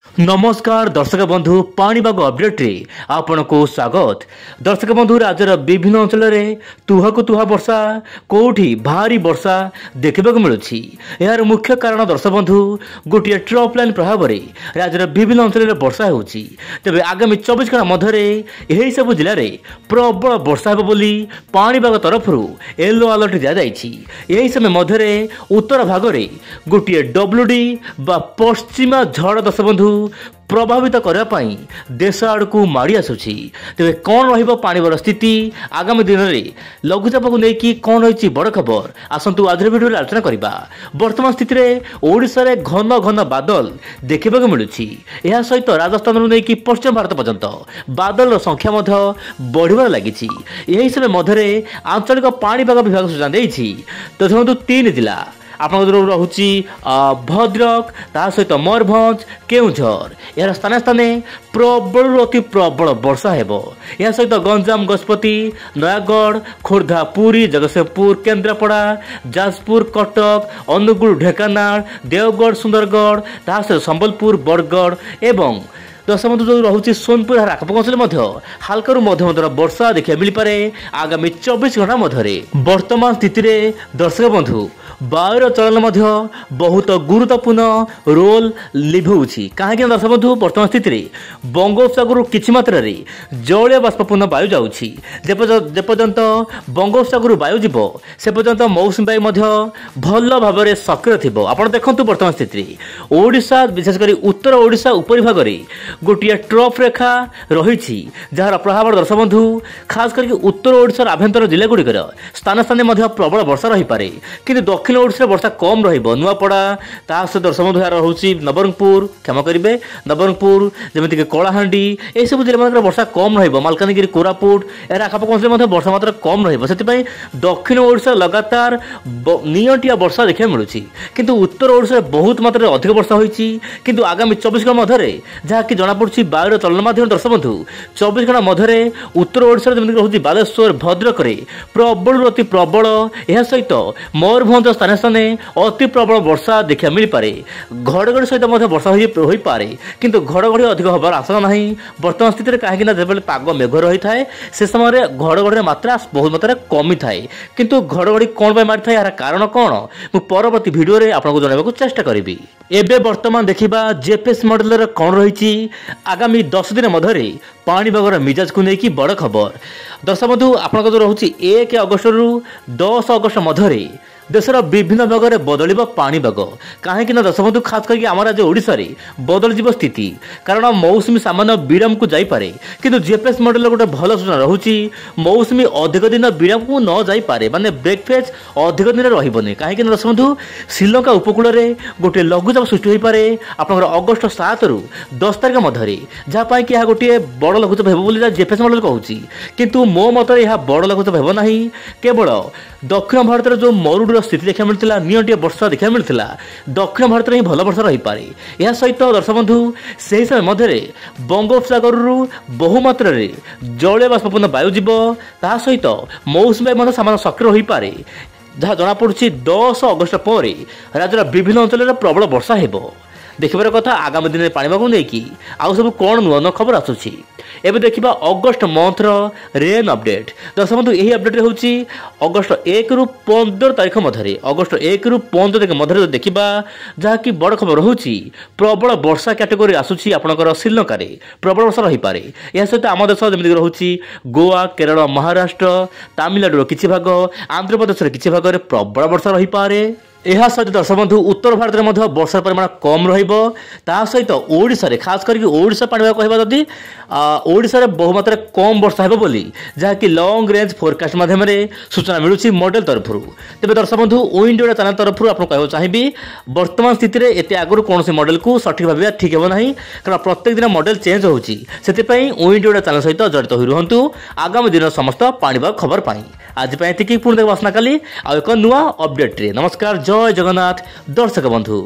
नमस्कार दर्शक बंधु पाणीपाग अपडेट रे आपण को स्वागत। दर्शक बंधु राज्यर विभिन्न अंचल में तुहाकु तुहा वर्षा कोठी भारी वर्षा देखा मिलूँ। यार मुख्य कारण दर्शक बंधु गोटे ट्रफ लाइन प्रभाव में राज्यर विभिन्न अंचल में वर्षा होती। तेज आगामी 24 घंटा मध्य यही सब जिले में प्रबल वर्षा हो बोली पाणीपाग तरफ येलो अलर्ट दि जाएगी। यही समय मध्य उत्तर भाग में गोटे डब्ल्यूडी बा पश्चिमा झड़ दर्शक बंधु प्रभावित करने देश आड़ को माड़ी आसूची। तेज कौन रहीपर स्थिति आगामी दिन में लघुचाप को लेकिन कौन रही बड़ खबर आसतु आज भिडियो आलोचना करवा। वर्तमान स्थिति में ओडिशा रे घन घन बादल देखा मिलूँ। यह सहित राजस्थान नहीं पश्चिम भारत पर्यंत बादल संख्या बढ़िबार लगी। यही समय मध्य आंचलिक पाणीपाग विभाग सूचना देती। तो देखो 3 जिला आपन रहुची भद्रक ता सहित मयूरभंज केउझर यार स्थान स्थाने प्रबल अति प्रबल वर्षा हेबो। या सहित गंजाम गजपति नयागढ़ खोर्धा पुरी जगतसिंहपुर केन्द्रापड़ा जाजपुर कटक अनुगुल ढेंकानाल देवगढ़ सुंदरगढ़ ता सहित संबलपुर बरगढ़ एवं दशम जो रोचे सोनपुर आखपाख अंचल हाल्का मध्यम वर्षा देखा मिल पारे आगामी 24 घंटा मध्य। वर्तमान स्थिति में दर्शक बंधु वायुर चलन बहुत गुरुत्वपूर्ण रोल लिभाऊँगी। कहीं दर्शक बंधु वर्तमान स्थिति में बंगोपसागर किसी मात्रा जलीय बाष्पूर्ण वायु जाऊँगी। जेपर्यंत बंगोपसागर वायु जीव से पर्यंत मौसुमी वायु भल भाव में सक्रिय थी। आप देखो वर्तमान स्थिति में ओडिशा विशेषकर उत्तर ओडिशा उपरी भाग में गोटे ट्रफ रेखा रही जार प्रभाव दर्शक बंधु खास करके उत्तर ओडिशा आभ्यंतर जिला गुड़िकर स्थान स्थान प्रबल वर्षा रही पारे कि दक्षिण ओडिशा वर्षा कम नुआपड़ा ता सहित दर्शक बंधु यार रोचे नवरंगपुर क्षमा करेंगे नवरंगपुर जमीक कलाहांडी यह सब जिला मान वर्षा कम रलकानगिरी कोरापुट यार आखपाख अंचल वर्षा मात्रा कम रही। दक्षिण ओडिशा लगातार नियंटिया वर्षा देखा मिलूँ किंतु उत्तर ओडिशा बहुत मात्रा अधिक वर्षा होती। किंतु आगामी 24 घंटा मध्य जहाँकि जनापड़ी वायुर चलन माध्यम दर्शक बंधु 24 घंटा मध्य उत्तर ओडिशा जमीक रोचे बालेश्वर भद्रक प्रबल अति प्रबल यह सहित मयूरभंज स्थान स्थान अति प्रबल वर्षा देखा मिल पारे। घड़घड़ी सहित वर्षा हो पारे किंतु घड़घड़ी अधिक हबार आशंका ना। वर्तमान स्थिति में कहीं जो पाग मेघ रही है से समय घड़घड़ी मात्रा बहुत मात्रा कमी थाए किंतु घड़घड़ी कौन पर मारी था यार कारण कौन मु परवर्ती वीडियो रे आपको जनवाक चेष्टा करी। एबे वर्तमान देखिबा जेपीएस मॉडल कौन रही आगामी 10 दिन मध्य पाणीपागर मिजाज को लेकिन बड़ खबर। दर्शक बंधु आपन जो रोचे 1 अगस्ट रु 10 अगस्ट मध्य देशर विभिन्न भाग में बदल पाणीपाग कहीं दर्शक बंधु खास करके आम राज्य ओडिशा रे बदल जीव स्थिति कारण मौसुमी सामान्य विराम को जापे किंतु जेपीएस मॉडल गोटे भल सूचना रोचे मौसुमी अधिक दिन विराम को न जापे माने ब्रेक फेज अधिक दिन रही कहीं दर्शक बंधु श्रीलंका उपकूल में गोटे लघुचाप सृष्टि हो पारे आपंकर अगस्ट 7 रु 10 तारिख मध्य जहाँपाई कि गोटे बड़ लघुचाप हो जेपीएस मॉडल कहूँ किंतु मो मत यह बड़ लघुचाप हो ना केवल दक्षिण भारत में जो मरुड़ स्थिति देखा मिलता नियंटिया वर्षा देखा मिलता दक्षिण भारत में ही भल वर्षा रही पारे। यह सहित दर्शक बंधु से समय मध्य बंगोपसागर बहुमात्रा जलीय बाष्पूर्ण वायु जीव ता सहित मौसुमी वायु सामान्य सक्रिय हो पारे जहाँ जनापड़ी 10 अगस्ट पर राज्यर विभिन्न अंचल में प्रबल वर्षा हो। देखिबार कथा आगामी दिन में पाणीपाग लेकिन आउ सब कौन नुआ नुआ खबर आसूची। एबे देखिबा अगस्ट मंथर रेन अपडेट। दर्शक बंधु यही अपडेट होची अगस्ट 1 रु 15 तारिख मध्य अगस्ट 1 रु 15 तारिख मध्य देखिबा जहाँकि बड़ खबर होची प्रबल वर्षा कैटेगोरी आसूची आपनकर श्रीलंका रे प्रबल वर्षा रही पारे। यह सहित आम देश जमीक रोची गोवा केरल महाराष्ट्र तमिलनाडु किछि भाग आंध्र प्रदेश किछि भाग में प्रबल वर्षा रही पारे। यह सहित दर्शक बंधु उत्तर भारत में वर्षा परिमाण कम रहित ओडिशा रे खास करके ओडिशा पाणीपाग कहबा जदि ओडिशा रे बहुमात्रा कम वर्षा हेबो बोली जहाँकि लॉन्ग रेंज फोरकास्ट माध्यम सूचना मिलूँ मॉडल तरफ। तेज दर्शक बंधु विंड इंडिया चैनल तरफ आपको कहना चाहिए वर्तमान स्थिति में एत आगु कौन मॉडल को सठिक भाव ठीक हो ना कारण प्रत्येक दिन मॉडल चेंज होची से विंड इंडिया चैनल सहित जड़ित हो रुहतु आगामी दिन समस्त पाणीपाग खबर पाई। आज पुणी देखा आसना काली आउ एक नुआ अपडेट रे। नमस्कार जय जगन्नाथ दर्शक बंधु।